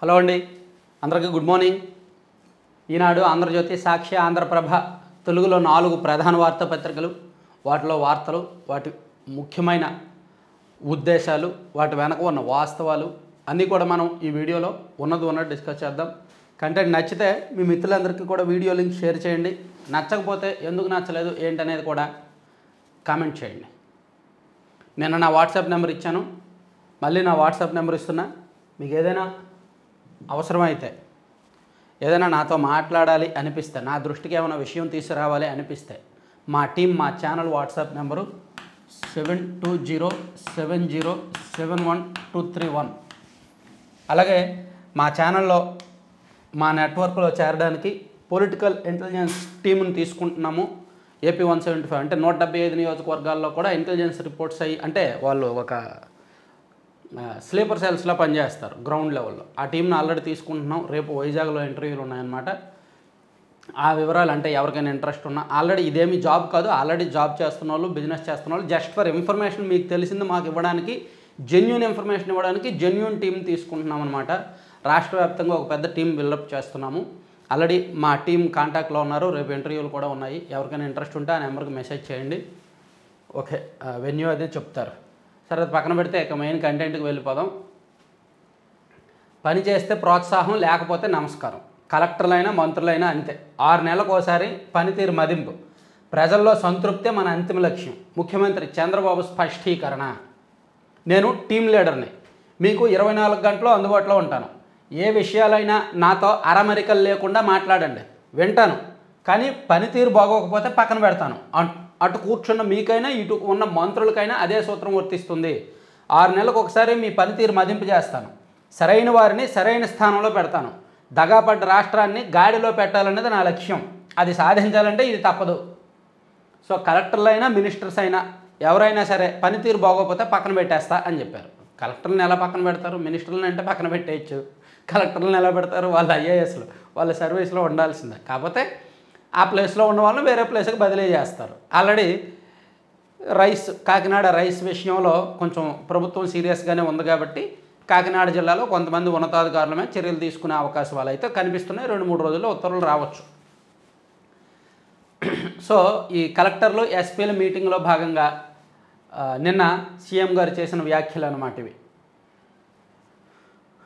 Hello అండి, అందరికీ good morning. ఈనాడు, ఆంధ్రజ్యోతి, సాక్షి, ఆంధ్రప్రభ తెలుగులో 4 ప్రధాన వార్తాపత్రికలు, వాటిలో వార్తలు, వాటి ముఖ్యమైన ఉద్దేశాలు, వాటి వెనక ఉన్న వాస్తవాలు అన్నీ కూడా మనం ఈ వీడియోలో ఉన్నట్టు డిస్కస్ చేద్దాం. కంటెంట్ నచ్చితే మీ మిత్రులందరికీ కూడా వీడియో లింక్ షేర్ చేయండి. నచ్చకపోతే ఎందుకు నచ్చలేదు ఏంటనేది కూడా కామెంట్ చేయండి. నేను నా వాట్సాప్ నెంబర్ ఇచ్చాను, మళ్ళీ నా వాట్సాప్ నెంబర్ ఇస్తున్నా. మీకు ఏదైనా అవసరమైతే, ఏదైనా నాతో మాట్లాడాలి అనిపిస్తే, నా దృష్టికి ఏమైనా విషయం తీసుకురావాలి అనిపిస్తే, మా టీం, మా ఛానల్ వాట్సాప్ నెంబరు 7207071231. అలాగే మా ఛానల్లో, మా నెట్వర్క్లో చేరడానికి పొలిటికల్ ఇంటెలిజెన్స్ టీంని తీసుకుంటున్నాము. ఏపీ 175 అంటే 175 నియోజకవర్గాల్లో కూడా ఇంటెలిజెన్స్ రిపోర్ట్స్ అయ్యి, అంటే వాళ్ళు ఒక స్లీపర్ సెల్స్లో పనిచేస్తారు గ్రౌండ్ లెవెల్లో. ఆ టీంని ఆల్రెడీ తీసుకుంటున్నాం. రేపు వైజాగ్లో ఇంటర్వ్యూలు ఉన్నాయన్నమాట. ఆ వివరాలు, అంటే ఎవరికైనా ఇంట్రెస్ట్ ఉన్నా, ఆల్రెడీ ఇదేమీ జాబ్ కాదు, ఆల్రెడీ జాబ్ చేస్తున్న వాళ్ళు, బిజినెస్ చేస్తున్న వాళ్ళు, జస్ట్ ఫర్ ఇన్ఫర్మేషన్ మీకు తెలిసింది మాకు ఇవ్వడానికి, జెన్యూన్ ఇన్ఫర్మేషన్ ఇవ్వడానికి జెన్యూన్ టీం తీసుకుంటున్నాం అనమాట. రాష్ట్ర వ్యాప్తంగా ఒక పెద్ద టీం బిల్డప్ చేస్తున్నాము. ఆల్రెడీ మా టీం కాంటాక్ట్లో ఉన్నారు. రేపు ఇంటర్వ్యూలు కూడా ఉన్నాయి. ఎవరికైనా ఇంట్రెస్ట్ ఉంటే ఆ నెంబర్కి మెసేజ్ చేయండి. ఓకే, వెన్యూ అదే చెప్తారు. సరే, అది పక్కన పెడితే ఇక మెయిన్ కంటెంట్కి వెళ్ళిపోదాం. పని చేస్తే ప్రోత్సాహం, లేకపోతే నమస్కారం. కలెక్టర్లైనా మంత్రులైనా అంతే. 6 నెలలకు ఒకసారి పనితీరు మదింపు. ప్రజల్లో సంతృప్తే మన అంతిమ లక్ష్యం. ముఖ్యమంత్రి చంద్రబాబు స్పష్టీకరణ. నేను టీం లీడర్ని, మీకు 24 గంటలు అందుబాటులో ఉంటాను. ఏ విషయాలైనా నాతో అరమరికలు లేకుండా మాట్లాడండి, వింటాను. కానీ పనితీరు బాగోకపోతే పక్కన పెడతాను. అటు కూర్చున్న మీకైనా, ఇటు ఉన్న మంత్రులకైనా అదే సూత్రం వర్తిస్తుంది. 6 నెలలకు ఒకసారి మీ పనితీరు మదింపు చేస్తాను. సరైన వారిని సరైన స్థానంలో పెడతాను. దగాపడ్డ రాష్ట్రాన్ని గాడిలో పెట్టాలనేది నా లక్ష్యం. అది సాధించాలంటే ఇది తప్పదు. సో కలెక్టర్లు అయినా, మినిస్టర్స్ అయినా, ఎవరైనా సరే పనితీరు బాగోకపోతే పక్కన పెట్టేస్తా అని చెప్పారు. కలెక్టర్లను ఎలా పక్కన పెడతారు? మినిస్టర్లను అంటే పక్కన పెట్టేయచ్చు. కలెక్టర్లను ఎలా పెడతారు? వాళ్ళు ఐఏఎస్లు, వాళ్ళ సర్వీస్లో ఉండాల్సిందే. కాకపోతే ఆ ప్లేస్లో ఉన్న వాళ్ళని వేరే ప్లేస్కి బదిలీ చేస్తారు. ఆల్రెడీ కాకినాడ రైస్ విషయంలో కొంచెం ప్రభుత్వం సీరియస్గానే ఉంది కాబట్టి కాకినాడ జిల్లాలో కొంతమంది ఉన్నతాధికారుల మీద చర్యలు తీసుకునే అవకాశాలు అయితే కనిపిస్తున్నాయి. 2-3 రోజుల్లో ఉత్తర్వులు రావచ్చు. సో ఈ కలెక్టర్లు, ఎస్పీల మీటింగ్లో భాగంగా నిన్న సీఎం గారు చేసిన వ్యాఖ్యలు అన్నమాట ఇవి.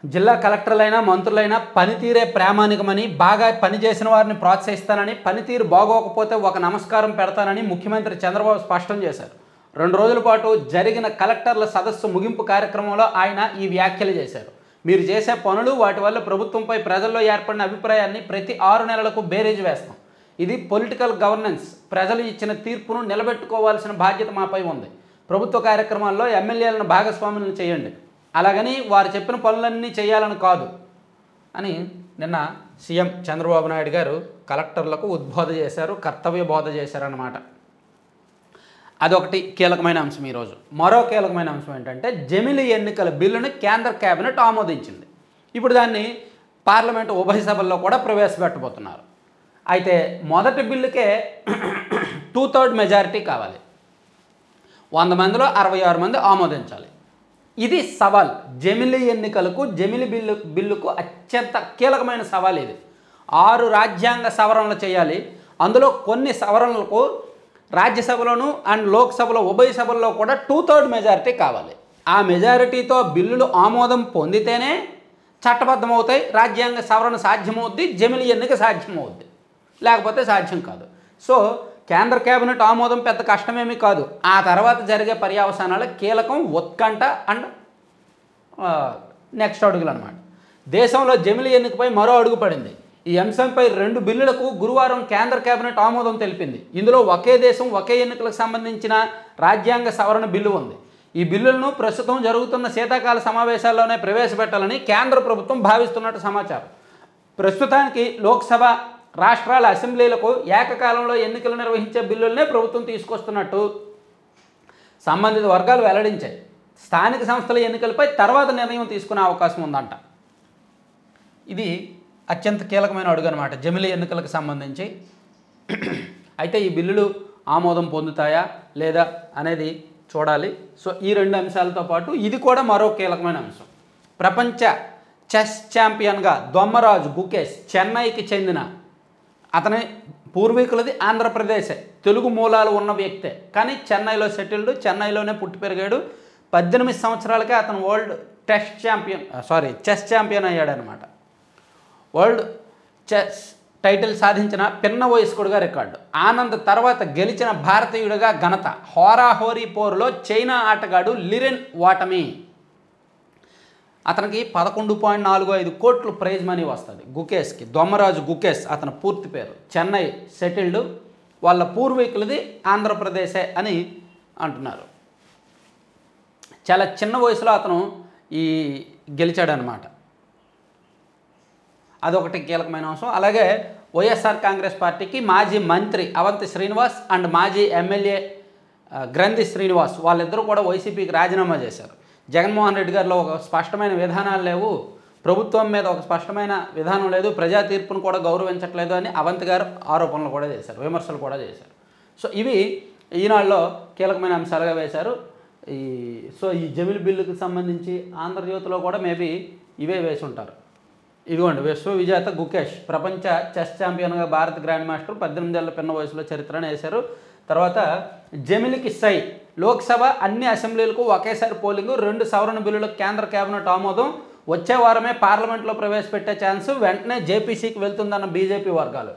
జిల్లా కలెక్టర్లైనా, మంత్రులైనా పనితీరే ప్రామాణికమని, బాగా పనిచేసిన వారిని ప్రోత్సహిస్తానని, పనితీరు బాగోకపోతే ఒక నమస్కారం పెడతానని ముఖ్యమంత్రి చంద్రబాబు స్పష్టం చేశారు. 2 రోజుల పాటు జరిగిన కలెక్టర్ల సదస్సు ముగింపు కార్యక్రమంలో ఆయన ఈ వ్యాఖ్యలు చేశారు. మీరు చేసే పనులు, వాటి వల్ల ప్రభుత్వంపై ప్రజల్లో ఏర్పడిన అభిప్రాయాన్ని ప్రతి 6 నెలలకు బేరేజ్ వేస్తాం. ఇది పొలిటికల్ గవర్నెన్స్. ప్రజలు ఇచ్చిన తీర్పును నిలబెట్టుకోవాల్సిన బాధ్యత మాపై ఉంది. ప్రభుత్వ కార్యక్రమాల్లో ఎమ్మెల్యేలను భాగస్వాములను చేయండి, అలాగని వారు చెప్పిన పనులన్నీ చేయాలని కాదు అని నిన్న సీఎం చంద్రబాబు నాయుడు గారు కలెక్టర్లకు ఉద్బోధ చేశారు, కర్తవ్య బోధ చేశారన్నమాట. అదొకటి కీలకమైన అంశం. ఈరోజు మరో కీలకమైన అంశం ఏంటంటే, జమిలి ఎన్నికల బిల్లును కేంద్ర కేబినెట్ ఆమోదించింది. ఇప్పుడు దాన్ని పార్లమెంటు ఉభయ సభల్లో కూడా ప్రవేశపెట్టబోతున్నారు. అయితే మొదటి బిల్లుకే 2/3 మెజారిటీ కావాలి. 100 మందిలో 66 మంది ఆమోదించాలి. ఇది సవాల్. జమిలి ఎన్నికలకు, జమిలి బిల్లుకు అత్యంత కీలకమైన సవాల్ ఇది. 6 రాజ్యాంగ సవరణలు చేయాలి. అందులో కొన్ని సవరణలకు రాజ్యసభలోను అండ్ లోక్సభలో, ఉభయ సభల్లో కూడా 2/3 మెజారిటీ కావాలి. ఆ మెజారిటీతో బిల్లులు ఆమోదం పొందితేనే చట్టబద్ధమవుతాయి, రాజ్యాంగ సవరణ సాధ్యమవుద్ది, జమిలి ఎన్నిక సాధ్యమవుద్ది. లేకపోతే సాధ్యం కాదు. సో కేంద్ర కేబినెట్ ఆమోదం పెద్ద కష్టమేమీ కాదు. ఆ తర్వాత జరిగే పర్యవసానాలు కీలకం, ఉత్కంఠ అండ్ నెక్స్ట్ అడుగులు అన్నమాట. దేశంలో జమిలి ఎన్నికపై మరో అడుగు పడింది. ఈ అంశంపై 2 బిల్లులకు గురువారం కేంద్ర కేబినెట్ ఆమోదం తెలిపింది. ఇందులో ఒకే దేశం, ఒకే ఎన్నికలకు సంబంధించిన రాజ్యాంగ సవరణ బిల్లు ఉంది. ఈ బిల్లులను ప్రస్తుతం జరుగుతున్న శీతాకాల సమావేశాల్లోనే ప్రవేశపెట్టాలని కేంద్ర ప్రభుత్వం భావిస్తున్నట్టు సమాచారం. ప్రస్తుతానికి లోక్సభ, రాష్ట్రాల అసెంబ్లీలకు ఏకకాలంలో ఎన్నికలు నిర్వహించే బిల్లులనే ప్రభుత్వం తీసుకొస్తున్నట్టు సంబంధిత వర్గాలు వెల్లడించాయి. స్థానిక సంస్థల ఎన్నికలపై తర్వాత నిర్ణయం తీసుకునే అవకాశం ఉందంట. ఇది అత్యంత కీలకమైన అడుగు అన్నమాట జమిలి ఎన్నికలకు సంబంధించి. అయితే ఈ బిల్లులు ఆమోదం పొందుతాయా లేదా అనేది చూడాలి. సో ఈ 2 అంశాలతో పాటు ఇది కూడా మరో కీలకమైన అంశం. ప్రపంచ చెస్ ఛాంపియన్గా దొమ్మరాజు గుకేష్ చెన్నైకి చెందిన అతని పూర్వీకులది ఆంధ్రప్రదేశే, తెలుగు మూలాలు ఉన్న వ్యక్తే, కానీ చెన్నైలో సెటిల్డ్, చెన్నైలోనే పుట్టి పెరిగాడు. 18 సంవత్సరాలకే అతను వరల్డ్ చెస్ ఛాంపియన్ అయ్యాడనమాట. వరల్డ్ చెస్ టైటిల్ సాధించిన పిన్న వయస్కుడుగా రికార్డు. ఆనంద్ తర్వాత గెలిచిన భారతీయుడిగా ఘనత. హోరాహోరీ పోరులో చైనా ఆటగాడు లిరెన్ ఓటమి. అతనికి 11.45 కోట్లు ప్రైజ్ మనీ వస్తుంది గుకేష్కి. దొమ్మరాజు గుకేష్ అతని పూర్తి పేరు. చెన్నై సెటిల్డ్, వాళ్ళ పూర్వీకులది ఆంధ్రప్రదేశే అని అంటున్నారు. చాలా చిన్న వయసులో అతను గెలిచాడనమాట. అదొకటి కీలకమైన అంశం. అలాగే వైఎస్ఆర్ కాంగ్రెస్ పార్టీకి మాజీ మంత్రి అవంతి శ్రీనివాస్ అండ్ మాజీ ఎమ్మెల్యే గ్రంథి శ్రీనివాస్ వాళ్ళిద్దరూ కూడా వైసీపీకి రాజీనామా చేశారు. జగన్మోహన్ రెడ్డి గారిలో ఒక స్పష్టమైన విధానాలు లేవు, ప్రభుత్వం మీద ఒక స్పష్టమైన విధానం లేదు, ప్రజా తీర్పును కూడా గౌరవించట్లేదు అని అవంతి గారు ఆరోపణలు కూడా చేశారు, విమర్శలు కూడా చేశారు. సో ఇవి ఈనాడులో కీలకమైన అంశాలుగా వేశారు. ఈ జమిలి బిల్లుకు సంబంధించి ఆంధ్రజ్యోతిలో కూడా మేబీ ఇవే వేసి ఉంటారు. ఇదిగోండి, విశ్వ విజేత గుకేష్ ప్రపంచ చెస్ ఛాంపియన్గా భారత గ్రాండ్ మాస్టర్ 18 ఏళ్ల పిన్న వయసులో చరిత్రను వేశారు. తర్వాత జమిలికి సై, లోక్సభ అన్ని అసెంబ్లీలకు ఒకేసారి పోలింగు, 2 సవరణ బిల్లులకు కేంద్ర కేబినెట్ ఆమోదం, వచ్చే వారమే పార్లమెంట్లో ప్రవేశపెట్టే ఛాన్సు, వెంటనే జేపీసీకి వెళ్తుందన్న బీజేపీ వర్గాలు.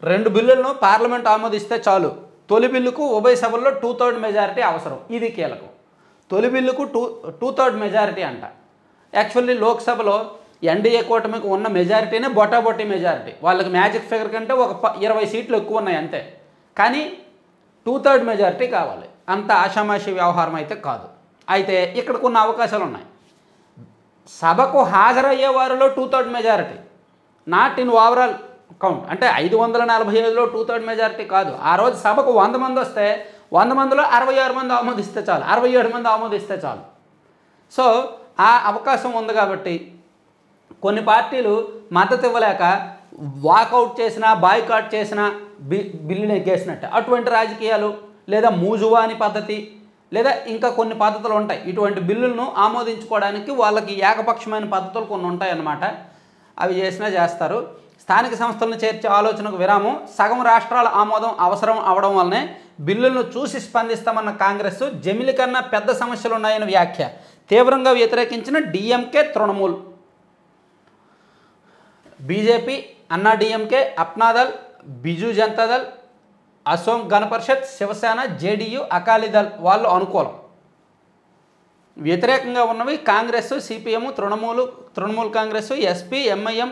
2 బిల్లులను పార్లమెంట్ ఆమోదిస్తే చాలు, తొలి బిల్లుకు ఉభయ సభల్లో 2/3 మెజారిటీ అవసరం. ఇది కీలకం. తొలి బిల్లుకు 2/3 మెజారిటీ అంట. యాక్చువల్లీ లోక్సభలో ఎన్డీఏ కూటమికి ఉన్న మెజారిటీనే బొటాబొట్టి మెజారిటీ, వాళ్ళకి మ్యాజిక్ ఫిగర్ కంటే ఒక 20 సీట్లు ఎక్కువ ఉన్నాయి అంతే. కానీ 2/3 మెజారిటీ కావాలి, అంత ఆషామాషి వ్యవహారం అయితే కాదు. అయితే ఇక్కడ కొన్ని అవకాశాలు ఉన్నాయి. సభకు హాజరయ్యే వారిలో 2/3 majority, not in overall count. అంటే 545లో 2/3 మెజారిటీ కాదు. ఆ రోజు సభకు 100 మంది వస్తే 100 మందిలో 66 మంది ఆమోదిస్తే చాలు, 67 మంది ఆమోదిస్తే చాలు. సో ఆ అవకాశం ఉంది కాబట్టి కొన్ని పార్టీలు మద్దతు ఇవ్వలేక వాకౌట్ చేసినా బాయ్కాట్ చేసినా బిల్లుని ఎగ్గేసినట్టు. అటువంటి రాజకీయాలు లేదా మూజువాని పద్ధతి లేదా ఇంకా కొన్ని పద్ధతులు ఉంటాయి. ఇటువంటి బిల్లులను ఆమోదించుకోవడానికి వాళ్ళకి ఏకపక్షమైన పద్ధతులు కొన్ని ఉంటాయన్నమాట. అవి చేసినా చేస్తారు. స్థానిక సంస్థలను చేర్చే ఆలోచనకు విరామం, సగం రాష్ట్రాల ఆమోదం అవసరం అవడం వల్లనే బిల్లులను చూసి స్పందిస్తామన్న కాంగ్రెస్, జమిలి కన్నా పెద్ద సమస్యలు ఉన్నాయని వ్యాఖ్య. తీవ్రంగా వ్యతిరేకించిన DMK Trinamool. BJP, Anna DMK, Apna Dal, Biju Janata Dal, Asom Gana Parishad, Shiv Sena, JDU, Akali Dal వాళ్ళు అనుకూలం. వ్యతిరేకంగా ఉన్నవి Congress, CPM, Trinamool Congress, SP, MIM,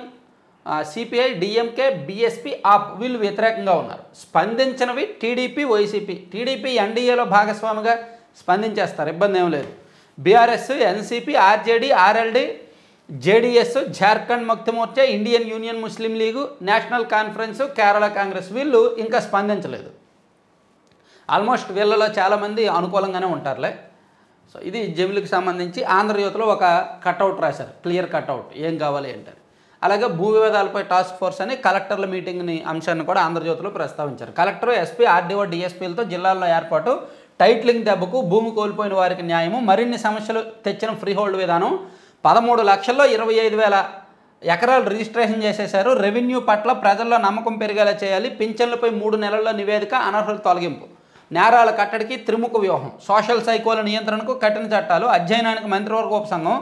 CPI, DMK, BSP, AAP వీళ్ళు వ్యతిరేకంగా ఉన్నారు. స్పందించినవి టీడీపీ, వైసీపీ. టీడీపీ ఎన్డీఏలో భాగస్వామిగా స్పందించేస్తారు, ఇబ్బంది ఏం లేదు. BRS, NCP, RJD, RLD, JDS, Jharkhand Mukti Morcha, Indian Union Muslim League, National Conference, Kerala Congress వీళ్ళు ఇంకా స్పందించలేదు. ఆల్మోస్ట్ వీళ్ళలో చాలామంది అనుకూలంగానే ఉంటారులే. సో ఇది జమిలికి సంబంధించి ఆంధ్రజ్యోతిలో ఒక కట్అవుట్ రాశారు, క్లియర్ కట్అవుట్ ఏం కావాలి ఏంటని. అలాగే భూ వివాదాలపై టాస్క్ ఫోర్స్ అని కలెక్టర్ల మీటింగ్ని అంశాన్ని కూడా ఆంధ్రజ్యోతిలో ప్రస్తావించారు. కలెక్టర్, ఎస్పీ, ఆర్డీఓ, డిఎస్పీలతో జిల్లాల్లో ఏర్పాటు, టైటిలింగ్ దెబ్బకు భూమి కోల్పోయిన వారికి న్యాయము, మరిన్ని సమస్యలు తెచ్చిన ఫ్రీహోల్డ్ విధానం, 13 లక్షల్లో 25,000 ఎకరాలు రిజిస్ట్రేషన్ చేసేశారు. రెవెన్యూ పట్ల ప్రజల్లో నమ్మకం పెరిగేలా చేయాలి. పింఛన్లపై 3 నెలల్లో నివేదిక, అనర్హుల తొలగింపు, నేరాల కట్టడికి త్రిముఖ వ్యూహం, సోషల్ సైకోల నియంత్రణకు కఠిన చట్టాలు, అధ్యయనానికి మంత్రివర్గ ఉపసంఘం,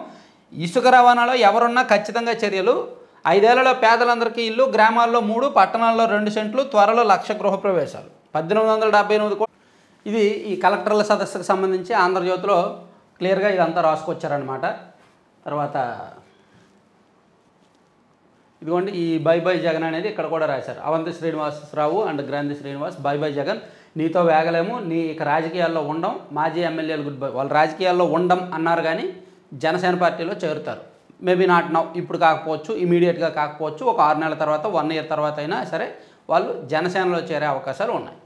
ఇసుక రవాణాలో ఎవరున్నా ఖచ్చితంగా చర్యలు, 5 ఏళ్లలో పేదలందరికీ ఇల్లు, గ్రామాల్లో 3, పట్టణాల్లో 2 సెంట్లు, త్వరలో 1,00,000 గృహప్రవేశాలు, 1878 కోట్లు. ఇది ఈ కలెక్టర్ల సదస్సుకు సంబంధించి ఆంధ్రజ్యోతిలో క్లియర్గా ఇదంతా రాసుకొచ్చారనమాట. తర్వాత ఇదిగోండి, ఈ బై బై జగన్ అనేది ఇక్కడ కూడా రాశారు. అవంతి శ్రీనివాసరావు అండ్ గ్రంథి శ్రీనివాస్, బై బై జగన్, నీతో వేగలేము, నీ ఇక రాజకీయాల్లో ఉండం, మాజీ ఎమ్మెల్యేలు గుడ్ బై. వాళ్ళు రాజకీయాల్లో ఉండం అన్నారు కానీ జనసేన పార్టీలో చేరుతారు. మేబీ నాట్ నౌ, ఇప్పుడు కాకపోవచ్చు, ఇమీడియట్గా కాకపోవచ్చు, ఒక 6 నెలల తర్వాత, 1 ఇయర్ తర్వాత అయినా సరే వాళ్ళు జనసేనలో చేరే అవకాశాలు ఉన్నాయి.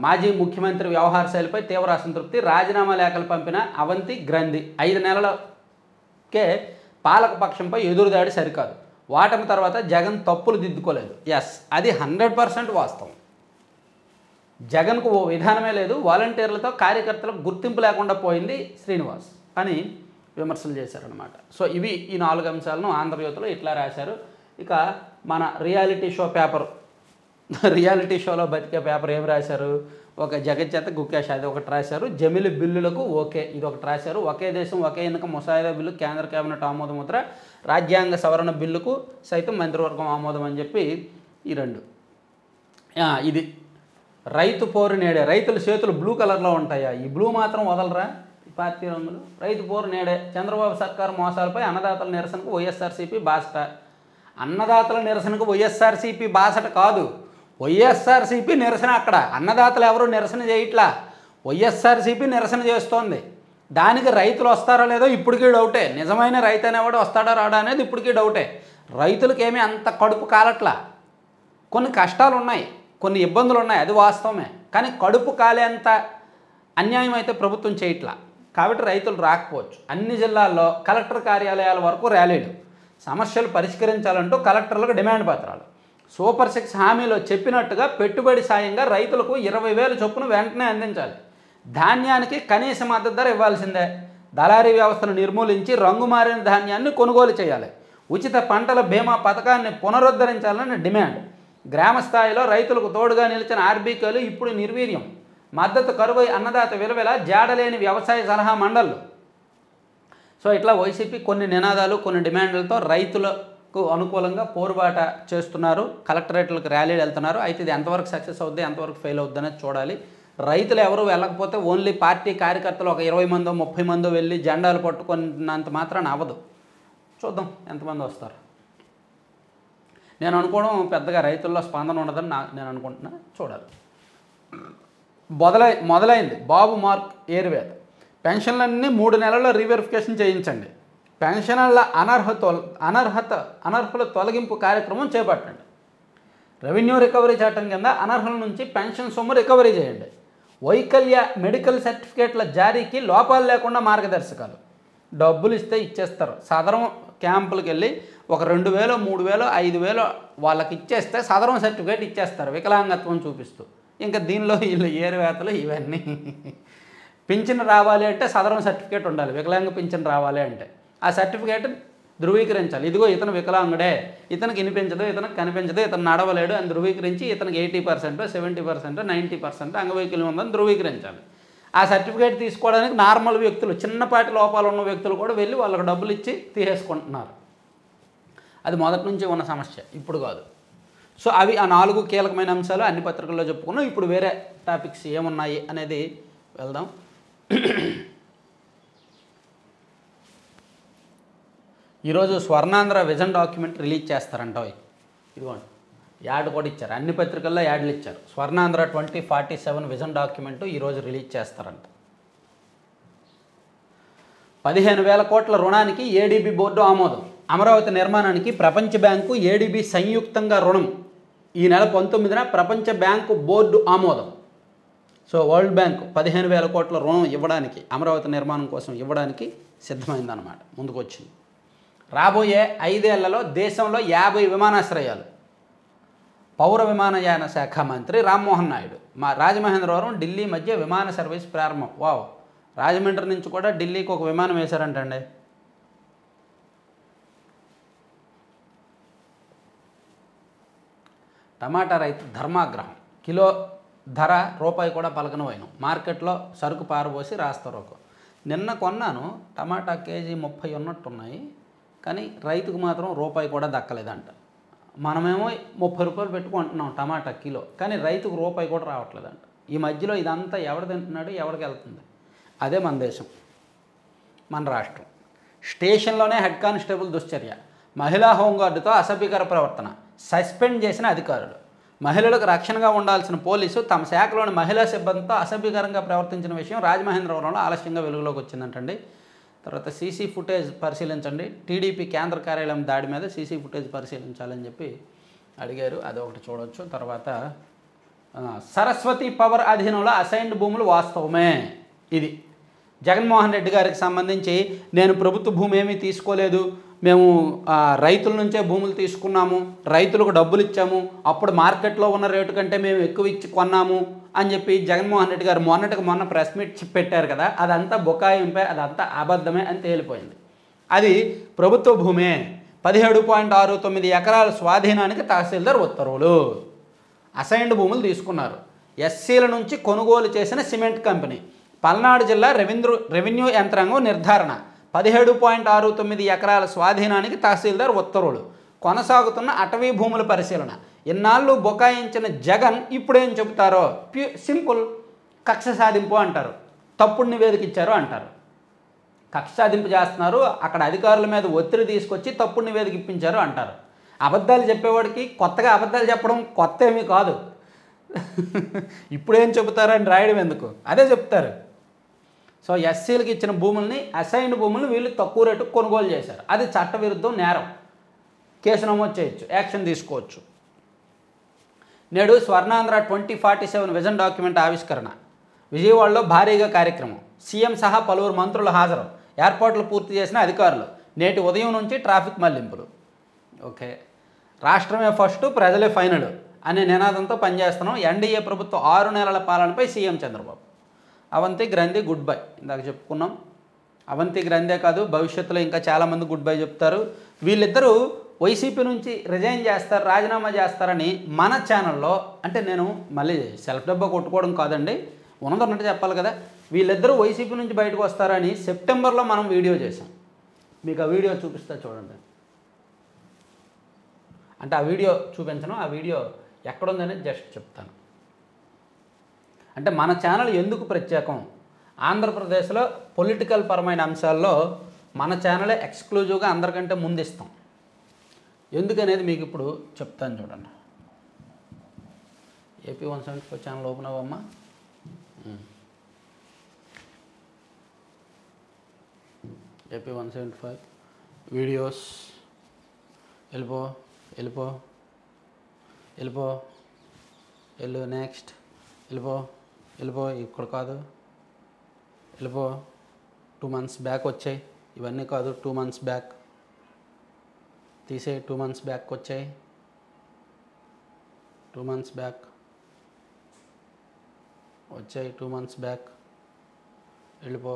మాజీ ముఖ్యమంత్రి వ్యవహార శైలిపై తీవ్ర అసంతృప్తి, రాజీనామా లేఖలు పంపిన అవంతి, గ్రంథి. 5 నెలలకే పాలకపక్షంపై ఎదురుదాడి సరికాదు, వాటమి తర్వాత జగన్ తప్పులు దిద్దుకోలేదు. ఎస్, అది 100% వాస్తవం. జగన్కు ఓ విధానమే లేదు, వాలంటీర్లతో కార్యకర్తలకు గుర్తింపు లేకుండా పోయింది శ్రీనివాస్ అని విమర్శలు చేశారనమాట. సో ఇవి ఈ 4 అంశాలను ఆంధ్రజ్యోతిలో ఇట్లా రాశారు. ఇక మన రియాలిటీ షో పేపర్ రియాలిటీ షోలో బతికే పేపర్ ఏం రాశారు, ఒక జగజ్జత గుకేష్ అది ఒకటి రాశారు. జమిలి బిల్లులకు ఓకే ఇది ఒకటి రాశారు. ఒకే దేశం ఒకే ఎన్నిక ముసాయిదా బిల్లు కేంద్ర కేబినెట్ ఆమోదముద్ర, రాజ్యాంగ సవరణ బిల్లుకు సైతం మంత్రివర్గం ఆమోదం అని చెప్పి ఈ 2. ఇది రైతు పోరు నేడే. రైతుల చేతులు బ్లూ కలర్లో ఉంటాయా, ఈ బ్లూ మాత్రం వదలరా ఈ పార్టీ రంగులు. రైతు పోరు నేడే. చంద్రబాబు సర్కారు మోసాలపై అన్నదాతల నిరసనకు వైఎస్ఆర్సీపీ బాసట. అన్నదాతల నిరసనకు వైఎస్ఆర్సీపీ బాసట కాదు, వైఎస్ఆర్సీపీ నిరసన. అక్కడ అన్నదాతలు ఎవరు నిరసన చేయట్లా, వైఎస్ఆర్సీపీ నిరసన చేస్తోంది. దానికి రైతులు వస్తారో లేదో ఇప్పటికీ డౌటే. నిజమైన రైతు అనేవాడు వస్తాడా రాడా అనేది ఇప్పటికీ డౌటే. రైతులకేమీ అంత కడుపు కాలట్లా. కొన్ని కష్టాలు ఉన్నాయి, కొన్ని ఇబ్బందులు ఉన్నాయి, అది వాస్తవమే. కానీ కడుపు కాలేంత అన్యాయం అయితే ప్రభుత్వం చేయట్లా. కాబట్టి రైతులు రాకపోవచ్చు. అన్ని జిల్లాల్లో కలెక్టర్ కార్యాలయాల వరకు ర్యాలీలు, సమస్యలు పరిష్కరించాలంటూ కలెక్టర్లకు డిమాండ్ పత్రాలు. సూపర్ 6 హామీలో చెప్పినట్టుగా పెట్టుబడి సాయంగా రైతులకు 20,000 చొప్పున వెంటనే అందించాలి. ధాన్యానికి కనీస మద్దతు ధర ఇవ్వాల్సిందే. దళారీ వ్యవస్థను నిర్మూలించి రంగుమారిన ధాన్యాన్ని కొనుగోలు చేయాలి. ఉచిత పంటల బీమా పథకాన్ని పునరుద్ధరించాలని డిమాండ్. గ్రామ స్థాయిలో రైతులకు తోడుగా నిలిచిన ఆర్బీకేలు ఇప్పుడు నిర్వీర్యం. మద్దతు కరువై అన్నదాత విలువల జాడలేని వ్యవసాయ సలహా మండళ్ళు. సో ఇట్లా వైసీపీ కొన్ని నినాదాలు కొన్ని డిమాండ్లతో రైతులకు అనుకూలంగా పోరుబాట చేస్తున్నారు. కలెక్టరేట్లకు ర్యాలీలు వెళ్తున్నారు. అయితే ఇది ఎంతవరకు సక్సెస్ అవుద్ది ఎంతవరకు ఫెయిల్ అవుద్ది అనేది చూడాలి. రైతులు ఎవరు వెళ్ళకపోతే ఓన్లీ పార్టీ కార్యకర్తలు ఒక 20 మందో 30 మందో వెళ్ళి జెండాలు పట్టుకున్నంత మాత్రాన అవ్వదు. చూద్దాం ఎంతమంది వస్తారు. నేను అనుకోవడం పెద్దగా రైతుల్లో స్పందన ఉండదని నేను అనుకుంటున్నా. చూడాలి. మొదలైంది బాబు మార్క్ ఏరువేత. పెన్షన్లన్నీ 3 నెలల్లో రీవెరిఫికేషన్ చేయించండి. పెన్షన్ల అనర్హుల తొలగింపు కార్యక్రమం చేపట్టండి. రెవెన్యూ రికవరీ చట్టం కింద అనర్హుల నుంచి పెన్షన్ సొమ్ము రికవరీ చేయండి. వైకల్య మెడికల్ సర్టిఫికేట్ల జారీకి లోపాలు లేకుండా మార్గదర్శకాలు. డబ్బులు ఇస్తే ఇచ్చేస్తారు. సదరం క్యాంపులకు వెళ్ళి ఒక 2,000 3,000 5,000 వాళ్ళకి ఇచ్చేస్తే సదరం సర్టిఫికేట్ ఇచ్చేస్తారు వికలాంగత్వం చూపిస్తూ. ఇంకా దీనిలో వీళ్ళు ఏరువేతలు ఇవన్నీ. పింఛన్ రావాలి అంటే సదరం సర్టిఫికేట్ ఉండాలి. వికలాంగ పింఛన్ రావాలి అంటే ఆ సర్టిఫికేట్ ధృవీకరించాలి. ఇదిగో ఇతను వికలాంగుడే, ఇతనికి వినిపించదు, ఇతనికి కనిపించదు, ఇతను నడవలేడు అని ధృవీకరించి ఇతనికి 80% 70% 90% అంగవైకల్యం ఉందని ధృవీకరించాలి. ఆ సర్టిఫికేట్ తీసుకోవడానికి నార్మల్ వ్యక్తులు చిన్నపాటి లోపాలు ఉన్న వ్యక్తులు కూడా వెళ్ళి వాళ్ళకి డబ్బులు ఇచ్చి తీసేసుకుంటున్నారు. అది మొదటి నుంచి ఉన్న సమస్య, ఇప్పుడు కాదు. సో అవి ఆ 4 కీలకమైన అంశాలు అన్ని పత్రికల్లో చెప్పుకున్నాం. ఇప్పుడు వేరే టాపిక్స్ ఏమున్నాయి అనేది వెళ్దాం. ఈరోజు స్వర్ణాంధ్ర విజన్ డాక్యుమెంట్ రిలీజ్ చేస్తారంట. ఇదిగోండి యాడ్ కూడా ఇచ్చారు, అన్ని పత్రికల్లో యాడ్లు ఇచ్చారు. స్వర్ణాంధ్ర 2047 విజన్ డాక్యుమెంట్ ఈరోజు రిలీజ్ చేస్తారంట. 15,000 కోట్ల రుణానికి ఏడీబీ బోర్డు ఆమోదం. అమరావతి నిర్మాణానికి ప్రపంచ బ్యాంకు ఏడీబీ సంయుక్తంగా రుణం. ఈ నెల 19న ప్రపంచ బ్యాంకు బోర్డు ఆమోదం. సో వరల్డ్ బ్యాంక్ 15,000 కోట్ల రుణం ఇవ్వడానికి, అమరావతి నిర్మాణం కోసం ఇవ్వడానికి సిద్ధమైందన్నమాట, ముందుకు వచ్చింది. రాబోయే 5 ఏళ్లలో దేశంలో 50 విమానాశ్రయాలు. పౌర విమానయాన శాఖ మంత్రి రామ్మోహన్ నాయుడు. రాజమహేంద్రవరం ఢిల్లీ మధ్య విమాన సర్వీస్ ప్రారంభం. వావ్, రాజమండ్రి నుంచి కూడా ఢిల్లీకి ఒక విమానం వేశారంటండి. టమాటా రైతు ధర్మాగ్రహం. కిలో ధర రూపాయి కూడా పలకనపోయాను. మార్కెట్లో సరుకు పారబోసి రాస్తారోకు. నిన్న కొన్నాను టమాటా కేజీ 30 ఉన్నట్టున్నాయి, కానీ రైతుకు మాత్రం రూపాయి కూడా దక్కలేదంట. మనమేమో 30 రూపాయలు పెట్టుకుంటున్నాం టమాటా కిలో, కానీ రైతుకు రూపాయి కూడా రావట్లేదంట. ఈ మధ్యలో ఇదంతా ఎవడు తింటున్నాడు, ఎవరికి వెళ్తుంది? అదే మన దేశం, మన రాష్ట్రం. స్టేషన్లోనే హెడ్ కానిస్టేబుల్ దుశ్చర్య. మహిళా హోంగార్డుతో అసభ్యకర ప్రవర్తన, సస్పెండ్ చేసిన అధికారులు. మహిళలకు రక్షణగా ఉండాల్సిన పోలీసు తమ శాఖలోని మహిళా సిబ్బందితో అసభ్యకరంగా ప్రవర్తించిన విషయం రాజమహేంద్రవరంలో ఆలస్యంగా వెలుగులోకి వచ్చిందంటండి. తర్వాత సీసీ ఫుటేజ్ పరిశీలించండి. టీడీపీ కేంద్ర కార్యాలయం దాడి మీద సీసీ ఫుటేజ్ పరిశీలించాలని చెప్పి అడిగారు, అదొకటి చూడవచ్చు. తర్వాత సరస్వతి పవర్ అధీనంలో అసైన్డ్ భూములు వాస్తవమే. ఇది జగన్మోహన్ రెడ్డి గారికి సంబంధించి నేను ప్రభుత్వ భూమి ఏమీ తీసుకోలేదు, మేము రైతుల నుంచే భూములు తీసుకున్నాము, రైతులకు డబ్బులు ఇచ్చాము, అప్పుడు మార్కెట్లో ఉన్న రేటు కంటే మేము ఎక్కువ ఇచ్చి కొన్నాము అని చెప్పి జగన్మోహన్ రెడ్డి గారు మొన్న ప్రెస్ మీట్ పెట్టారు కదా, అదంతా బుకాయింపే, అదంతా అబద్ధమే అని తేలిపోయింది. అది ప్రభుత్వ భూమే. 17.69 ఎకరాల స్వాధీనానికి తహసీల్దార్ ఉత్తర్వులు. అసైన్డ్ భూములు తీసుకున్నారు. ఎస్సీల నుంచి కొనుగోలు చేసిన సిమెంట్ కంపెనీ. పల్నాడు జిల్లా రెవెన్యూ యంత్రాంగం నిర్ధారణ. 17.69 ఎకరాల స్వాధీనానికి తహసీల్దార్ ఉత్తర్వులు. కొనసాగుతున్న అటవీ భూముల పరిశీలన. ఇన్నాళ్ళు బుకాయించిన జగన్ ఇప్పుడేం చెబుతారో సింపుల్, కక్ష సాధింపు అంటారు, తప్పుడు నివేదిక ఇచ్చారు అంటారు. కక్ష సాధింపు చేస్తున్నారు, అక్కడ అధికారుల మీద ఒత్తిడి తీసుకొచ్చి తప్పుడు నివేదిక ఇప్పించారు అంటారు. అబద్ధాలు చెప్పేవాడికి కొత్తగా అబద్ధాలు చెప్పడం కొత్త ఏమీ కాదు. ఇప్పుడేం చెబుతారని రాయడం ఎందుకు, అదే చెప్తారు. సో ఎస్సీలకు ఇచ్చిన భూముల్ని, అసైన్డ్ భూములను వీళ్ళు తక్కువ రేటుకు కొనుగోలు చేశారు. అది చట్టవిరుద్ధం, నేరం. కేసు నమోదు చేయొచ్చు, యాక్షన్ తీసుకోవచ్చు. నేడు స్వర్ణాంధ్ర 2047 విజన్ డాక్యుమెంట్ ఆవిష్కరణ. విజయవాడలో భారీగా కార్యక్రమం. సీఎం సహా పలువురు మంత్రులు హాజరు. ఏర్పాట్లు పూర్తి చేసిన అధికారులు. నేటి ఉదయం నుంచి ట్రాఫిక్ మళ్లింపులు. ఓకే, రాష్ట్రమే ఫస్ట్, ప్రజలే ఫైనల్ అనే నినాదంతో పనిచేస్తున్నాం. ఎన్డీఏ ప్రభుత్వం 6 నెలల పాలనపై సీఎం చంద్రబాబు. అవంతి గ్రంథి గుడ్ బై, ఇందాక చెప్పుకున్నాం. అవంతి గ్రంథే కాదు, భవిష్యత్తులో ఇంకా చాలామంది గుడ్ బై చెప్తారు. వీళ్ళిద్దరూ వైసీపీ నుంచి రిజైన్ చేస్తారు, రాజీనామా చేస్తారని మన ఛానల్లో, అంటే నేను మళ్ళీ సెల్ఫ్ డబ్బా కొట్టుకోవడం కాదండి, ఉన్నదన్నట్టు చెప్పాలి కదా, వీళ్ళిద్దరూ వైసీపీ నుంచి బయటకు వస్తారని సెప్టెంబర్లో మనం వీడియో చేసాం. మీకు ఆ వీడియో చూపిస్తా చూడండి. అంటే ఆ వీడియో చూపించను, ఆ వీడియో ఎక్కడుందని జస్ట్ చెప్తాను. అంటే మన ఛానల్ ఎందుకు ప్రత్యేకం, ఆంధ్రప్రదేశ్లో పొలిటికల్ పరమైన అంశాల్లో మన ఛానలే ఎక్స్క్లూజివ్గా అందరికంటే ముందిస్తాం. ఎందుకనేది మీకు ఇప్పుడు చెప్తాను చూడండి. ఏపీ 174 ఛానల్ ఓపెన్ అవ్వమ్మా. ఏపీ 175 వీడియోస్, వెళ్ళిపో వెళ్ళిపో వెళ్ళిపో వెళ్ళు, నెక్స్ట్ వెళ్ళిపో వెళ్ళిపో, ఇక్కడ కాదు, వెళ్ళిపో. 2 months బ్యాక్ వచ్చాయి, ఇవన్నీ కాదు, 2 months బ్యాక్ తీసే, 2 months బ్యాక్ వచ్చాయి, 2 months బ్యాక్ వచ్చాయి, 2 months బ్యాక్ వెళ్ళిపో.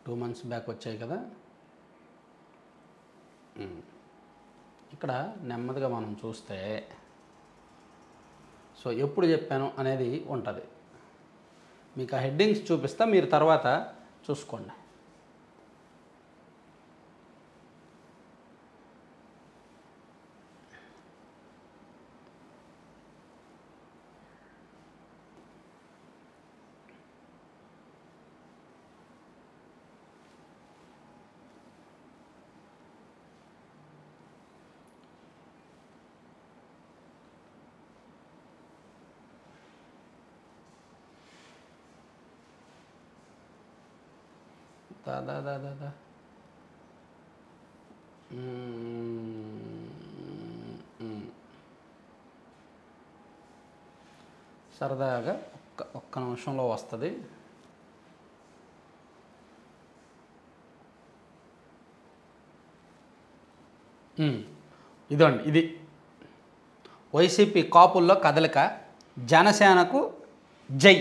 టూ మంత్స్ బ్యాక్ వచ్చాయి కదా. ఇక్కడ నెమ్మదిగా మనం చూస్తే సో ఎప్పుడు చెప్పాను అనేది ఉంటుంది. మీకు ఆ హెడ్డింగ్స్ చూపిస్తా, మీరు తర్వాత చూసుకోండి. దా సరదాగా ఒక్క నిమిషంలో వస్తుంది. ఇదండి, ఇది వైసీపీ కాపుల్లో కదలిక, జనసేనకు జై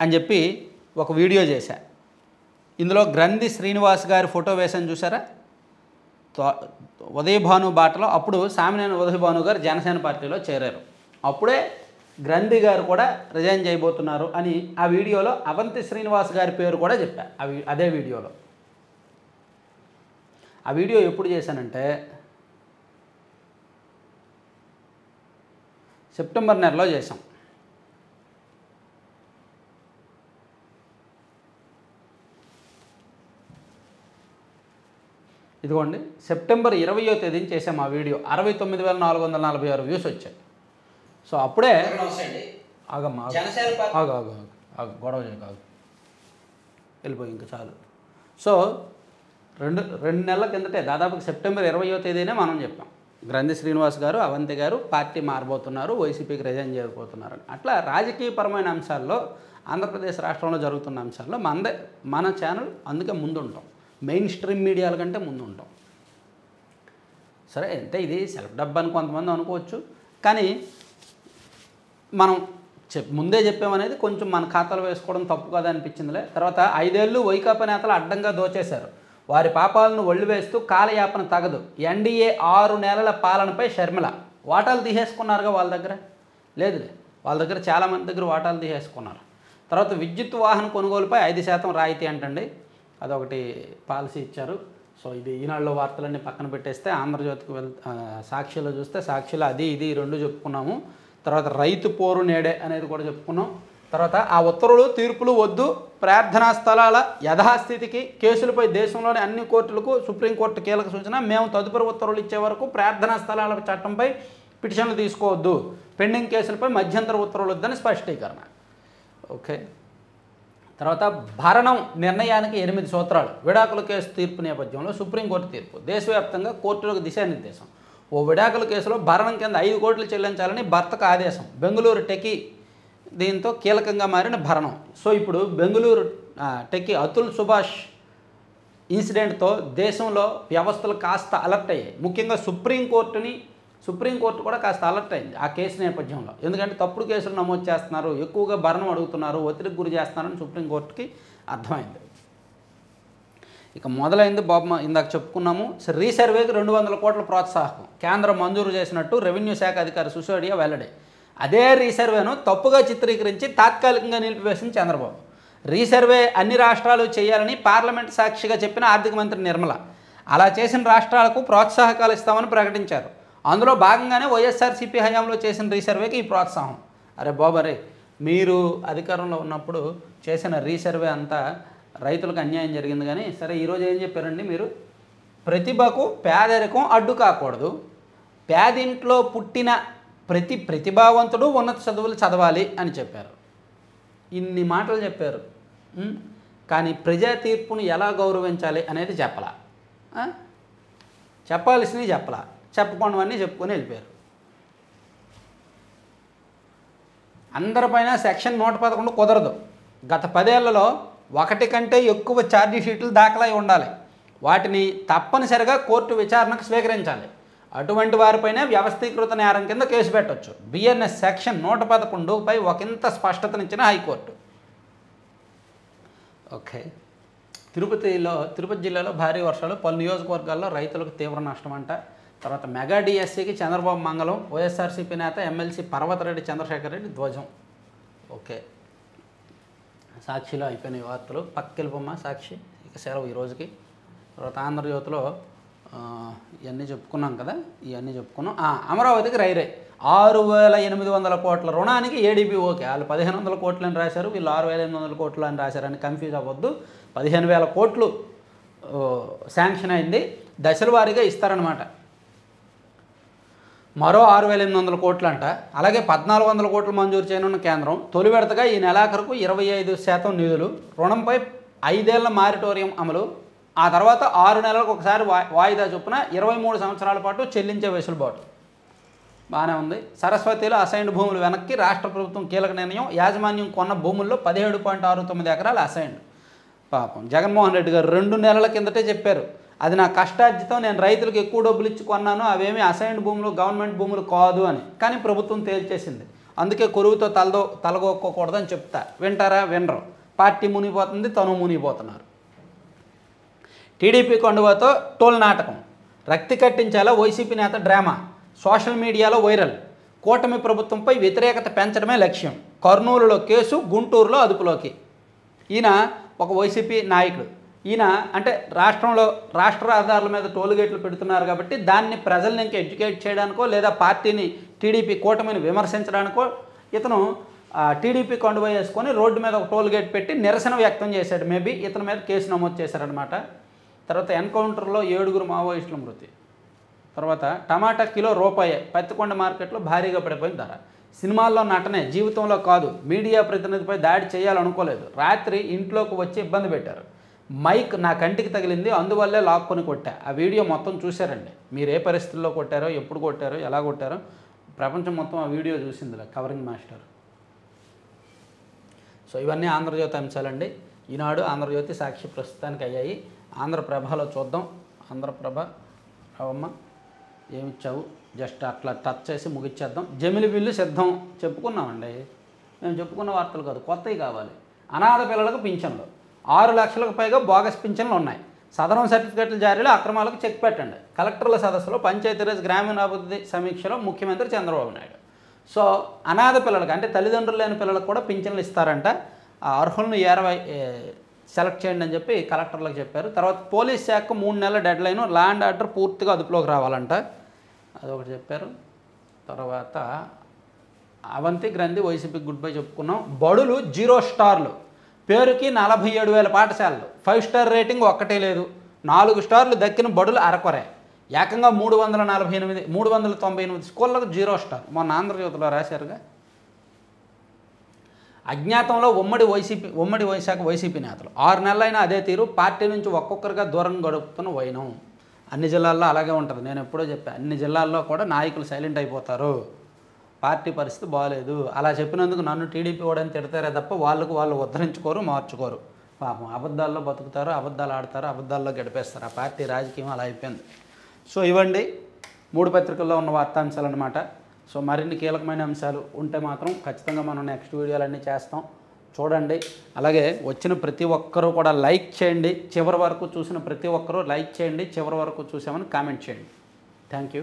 అని చెప్పి ఒక వీడియో చేశా. ఇందులో గ్రంథి శ్రీనివాస్ గారి ఫోటో వేసాను చూసారా, ఉదయభాను బాటలో. అప్పుడు సామినేని ఉదయభాను గారు జనసేన పార్టీలో చేరారు. అప్పుడే గ్రంథి గారు కూడా రిజైన్ చేయబోతున్నారు అని ఆ వీడియోలో అవంతి శ్రీనివాస్ గారి పేరు కూడా చెప్పా. అదే వీడియోలో. ఆ వీడియో ఎప్పుడు చేశానంటే సెప్టెంబర్ నెలలో చేశాం. ఇదిగోండి, సెప్టెంబర్ 20వ తేదీని చేసాం ఆ వీడియో. 69,446 వ్యూస్ వచ్చాయి. సో అప్పుడే ఆగమ్మా, ఆగు, గొడవ చేయకు, వెళ్ళిపోయి ఇంకా చాలు. సో రెండు నెలల కిందటే, దాదాపు సెప్టెంబర్ 20వ తేదీనే మనం చెప్పాం. గ్రంథి శ్రీనివాస్ గారు, అవంతి గారు పార్టీ మారబోతున్నారు, వైసీపీకి రిజైన్ చేయబోతున్నారు. అట్లా రాజకీయపరమైన అంశాల్లో ఆంధ్రప్రదేశ్ రాష్ట్రంలో జరుగుతున్న అంశాల్లో మన ఛానల్ అందుకే ముందుంటాం, మెయిన్ స్ట్రీమ్ మీడియాల కంటే ముందుంటాం. సరే అంటే ఇది సెల్ఫ్ డబ్బు అని కొంతమంది అనుకోవచ్చు, కానీ మనం ముందే చెప్పామనేది కొంచెం మన ఖాతాలో వేసుకోవడం తప్పు కదా అనిపించిందిలే. తర్వాత 5 ఏళ్ళు వైకాపా నేతలు అడ్డంగా దోచేశారు, వారి పాపాలను ఒళ్ళు వేస్తూ కాలయాపన తగదు, ఎన్డీఏ 6 నెలల పాలనపై షర్మిల. వాటాలు తీసేసుకున్నారుగా వాళ్ళ దగ్గర? లేదులే, వాళ్ళ దగ్గర చాలామంది దగ్గర వాటాలు తీసేసుకున్నారు. తర్వాత విద్యుత్ వాహన కొనుగోలుపై 5% రాయితీ అంటండి, అదొకటి పాలసీ ఇచ్చారు. సో ఇది ఈనాడులో వార్తలన్నీ పక్కన పెట్టేస్తే ఆంధ్రజ్యోతికి సాక్షిలో చూస్తే సాక్షిలో అది ఇది 2 చెప్పుకున్నాము. తర్వాత రైతు పోరు నేడే అనేది కూడా చెప్పుకున్నాం. తర్వాత ఆ ఉత్తర్వులు తీర్పులు వద్దు, ప్రార్థనా స్థలాల యథాస్థితికి, కేసులపై దేశంలోని అన్ని కోర్టులకు సుప్రీంకోర్టు కీలక సూచన, మేము తదుపరి ఉత్తర్వులు ఇచ్చే వరకు ప్రార్థనా స్థలాల చట్టంపై పిటిషన్లు తీసుకోవద్దు, పెండింగ్ కేసులపై మధ్యంతర ఉత్తర్వులు వద్దని స్పష్టీకరణ. ఓకే. తర్వాత భరణం నిర్ణయానికి 8 సూత్రాలు, విడాకుల కేసు తీర్పు నేపథ్యంలో సుప్రీంకోర్టు తీర్పు, దేశవ్యాప్తంగా కోర్టులకు దిశానిర్దేశం. ఓ విడాకుల కేసులో భరణం కింద 5 కోట్లు చెల్లించాలని భర్తకు ఆదేశం, బెంగళూరు టెకీ దీంతో కీలకంగా మారిన భరణం. సో ఇప్పుడు బెంగళూరు టెకీ అతుల్ సుభాష్ ఇన్సిడెంట్తో దేశంలో వ్యవస్థలు కాస్త అలర్ట్ అయ్యాయి. ముఖ్యంగా సుప్రీంకోర్టు కూడా కాస్త అలర్ట్ అయింది ఆ కేసు నేపథ్యంలో. ఎందుకంటే తప్పుడు కేసులు నమోదు చేస్తున్నారు, ఎక్కువగా భరణం అడుగుతున్నారు, ఒత్తిడికి గురి చేస్తున్నారని సుప్రీంకోర్టుకి అర్థమైంది. ఇక మొదలైంది బాబు, ఇందాక చెప్పుకున్నాము, రీసర్వేకి 200 కోట్ల ప్రోత్సాహకం కేంద్రం మంజూరు చేసినట్టు రెవెన్యూ శాఖ అధికారి సిసోడియా వెల్లడి. అదే రీసర్వేను తప్పుగా చిత్రీకరించి తాత్కాలికంగా నిలిపివేసిన చంద్రబాబు. రీసర్వే అన్ని రాష్ట్రాలు చేయాలని పార్లమెంట్ సాక్షిగా చెప్పిన ఆర్థిక మంత్రి నిర్మల. అలా చేసిన రాష్ట్రాలకు ప్రోత్సాహకాలు ఇస్తామని ప్రకటించారు. అందులో భాగంగానే వైఎస్ఆర్సీపీ హయాంలో చేసిన రీసర్వేకి ఈ ప్రోత్సాహం. అరే బాబరే, మీరు అధికారంలో ఉన్నప్పుడు చేసిన రీసర్వే అంతా రైతులకు అన్యాయం జరిగింది. కానీ సరే ఈరోజు ఏం చెప్పారండి మీరు? ప్రతిభకు పేదరికం అడ్డు కాకూడదు, పేదింట్లో పుట్టిన ప్రతి ప్రతిభావంతుడు ఉన్నత చదువులు చదవాలి అని చెప్పారు. ఇన్ని మాటలు చెప్పారు, కానీ ప్రజా తీర్పును ఎలా గౌరవించాలి అనేది చెప్పలా. చెప్పాల్సినవి చెప్పలా, చెప్పకుండావన్నీ చెప్పుకొని వెళ్ళిపోయారు. అందరిపైన సెక్షన్ 111 కుదరదు. గత 10 ఏళ్లలో 1 కంటే ఎక్కువ ఛార్జీ షీట్లు దాఖలై ఉండాలి, వాటిని తప్పనిసరిగా కోర్టు విచారణకు స్వీకరించాలి. అటువంటి వారిపైన వ్యవస్థీకృత నేరం కింద కేసు పెట్టవచ్చు. బిఎన్ఎస్ సెక్షన్ 111పై ఒకంత స్పష్టతనిచ్చిన హైకోర్టు. ఓకే. తిరుపతి జిల్లాలో భారీ వర్షాలు, పలు నియోజకవర్గాల్లో రైతులకు తీవ్ర నష్టం అంట. తర్వాత మెగా డిఎస్సికి చంద్రబాబు మంగళం, వైఎస్ఆర్సీపీ నేత ఎమ్మెల్సీ పర్వతరెడ్డి చంద్రశేఖర్ రెడ్డి ధ్వజం. ఓకే. సాక్షిలో అయిపోయినాయి వార్తలు, పక్కెళ్ళిపోమ్మ సాక్షి, ఇక సెలవు ఈ రోజుకి. తర్వాత ఆంధ్రజ్యోతిలో ఇవన్నీ చెప్పుకున్నాం కదా, ఇవన్నీ చెప్పుకున్నాం. అమరావతికి రైరే 6,800 కోట్ల రుణానికి ఏడీబీ ఓకే. వాళ్ళు 1,500 కోట్లు అని రాశారు, వీళ్ళు 6,800 కోట్లు అని రాశారని కన్ఫ్యూజ్ అవ్వద్దు. 15,000 కోట్లు శాంక్షన్ అయింది, దశల వారీగా ఇస్తారనమాట. మరో 6,800 కోట్లు అంట. అలాగే 1,400 కోట్లు మంజూరు చేయనున్న కేంద్రం. తొలి విడతగా ఈ నెలాఖరుకు 25% నిధులు, రుణంపై 5 ఏళ్ల మారిటోరియం అమలు, ఆ తర్వాత 6 నెలలకు ఒకసారి వాయిదా చొప్పున 23 సంవత్సరాల పాటు చెల్లించే వెసులుబాటు. బాగానే ఉంది. సరస్వతిలో అసైన్డ్ భూములు వెనక్కి, రాష్ట్ర ప్రభుత్వం కీలక నిర్ణయం. యాజమాన్యం కొన్న భూముల్లో 17.69 ఎకరాలు అసైన్డ్. పాపం జగన్మోహన్ రెడ్డి గారు 2 నెలల కిందటే చెప్పారు, అది నా కష్టార్జితం, నేను రైతులకు ఎక్కువ డబ్బులు ఇచ్చి కొన్నాను, అవేమీ అసైన్డ్ భూములు గవర్నమెంట్ భూములు కాదు అని. కానీ ప్రభుత్వం తేల్చేసింది. అందుకే కొరువుతో తలగొక్కకూడదని చెప్తా. వింటారా? వినరు. పార్టీ మునిగిపోతుంది, తను మునిగిపోతున్నారు. టీడీపీ కండువాతో టోల్ నాటకం, రక్తి కట్టించేలా వైసీపీ నేత డ్రామా, సోషల్ మీడియాలో వైరల్. కూటమి ప్రభుత్వంపై వ్యతిరేకత పెంచడమే లక్ష్యం, కర్నూలులో కేసు, గుంటూరులో అదుపులోకి. ఈయన ఒక వైసీపీ నాయకుడు. ఈయన అంటే రాష్ట్ర రహదారుల మీద టోల్ గేట్లు పెడుతున్నారు కాబట్టి దాన్ని ప్రజల్ని ఇంకా ఎడ్యుకేట్ చేయడానికో లేదా పార్టీని టీడీపీ కూటమిని విమర్శించడానికో ఇతను టీడీపీ కండువా వేసుకొని రోడ్డు మీద ఒక టోల్ గేట్ పెట్టి నిరసన వ్యక్తం చేశాడు. మేబీ ఇతని మీద కేసు నమోదు చేశారనమాట. తర్వాత ఎన్కౌంటర్లో 7 మావోయిస్టుల మృతి. తర్వాత టమాటా కిలో రూపాయే, పత్తికొండ మార్కెట్లో భారీగా పడిపోయిన ధర. సినిమాల్లో నటనే, జీవితంలో కాదు. మీడియా ప్రతినిధిపై దాడి చేయాలనుకోలేదు, రాత్రి ఇంట్లోకి వచ్చి ఇబ్బంది పెట్టారు. మైక్ నా కంటికి తగిలింది, అందువల్లే లాక్కొని కొట్టా. ఆ వీడియో మొత్తం చూశారండి. మీరు ఏ పరిస్థితుల్లో కొట్టారో, ఎప్పుడు కొట్టారో, ఎలా కొట్టారో ప్రపంచం మొత్తం ఆ వీడియో చూసిందిలే కవరింగ్ మాస్టర్. సో ఇవన్నీ ఆంధ్రజ్యోతి అంశాలండి. ఈనాడు, ఆంధ్రజ్యోతి, సాక్షి ప్రస్తుతానికి అయ్యాయి. ఆంధ్రప్రభలో చూద్దాం. ఆంధ్రప్రభ అవమ్మ ఏమిచ్చావు, జస్ట్ అట్లా టచ్ చేసి ముగిచ్చేద్దాం. జమిలి బిల్లు సిద్ధం చెప్పుకున్నామండి. మేము చెప్పుకున్న వార్తలు కాదు, కొత్తవి కావాలి. అనాథ పిల్లలకు పింఛన్లు 6 లక్షలకు పైగా బోగస్ పింఛన్లు ఉన్నాయి. సదరం సర్టిఫికెట్ల జారీలో అక్రమాలకు చెక్ పెట్టండి. కలెక్టర్ల సదస్సులో పంచాయతీరాజ్ గ్రామీణాభివృద్ధి సమీక్షలో ముఖ్యమంత్రి చంద్రబాబు నాయుడు. సో అనాథ పిల్లలకు అంటే తల్లిదండ్రులు లేని పిల్లలకు కూడా పింఛన్లు ఇస్తారంట. ఆ అర్హులను సెలెక్ట్ చేయండి అని చెప్పి కలెక్టర్లకు చెప్పారు. తర్వాత పోలీస్ శాఖ 3 నెలల డెడ్లైన్, ల్యాండ్ ఆర్డర్ పూర్తిగా అదుపులోకి రావాలంట, అదొకటి చెప్పారు. తర్వాత అవంతి గ్రంథి వైసీపీకి గుడ్ బై చెప్పుకున్నాం. బడులు 0 స్టార్లు, పేరుకి 47,000 పాఠశాలలు, 5 స్టార్ రేటింగ్ ఒక్కటే లేదు. 4 స్టార్లు దక్కిన బడులు అరకొరే. ఏకంగా 398 స్కూళ్ళకు 0 స్టార్. మొన్న ఆంధ్రజ్యోతిలో రాశారుగా. అజ్ఞాతంలో ఉమ్మడి వైశాఖ వైసీపీ నేతలు 6 నెలలైనా అదే తీరు. పార్టీ నుంచి ఒక్కొక్కరిగా దూరం గడుపుతున్న వైనం. అన్ని జిల్లాల్లో అలాగే ఉంటుంది. నేను ఎప్పుడో చెప్పాను, అన్ని జిల్లాల్లో కూడా నాయకులు సైలెంట్ అయిపోతారు, పార్టీ పరిస్థితి బాగలేదు. అలా చెప్పినందుకు నన్ను టీడీపీ వాడని తిడతారే తప్ప వాళ్ళు ఉద్ధరించుకోరు, మార్చుకోరు. పాపం అబద్ధాల్లో బతుకుతారు, అబద్ధాలు ఆడతారు, అబద్ధాల్లో గడిపేస్తారు. ఆ పార్టీ రాజకీయం అలా అయిపోయింది. సో ఇవ్వండి 3 పత్రికల్లో ఉన్న వార్తాంశాలు అన్నమాట. సో మరిన్ని కీలకమైన అంశాలు ఉంటే మాత్రం ఖచ్చితంగా మనం నెక్స్ట్ వీడియోలన్నీ చేస్తాం, చూడండి. అలాగే వచ్చిన ప్రతి ఒక్కరూ కూడా లైక్ చేయండి. చివరి వరకు చూసిన ప్రతి ఒక్కరూ లైక్ చేయండి, చివరి వరకు చూసామని కామెంట్ చేయండి. Thank you.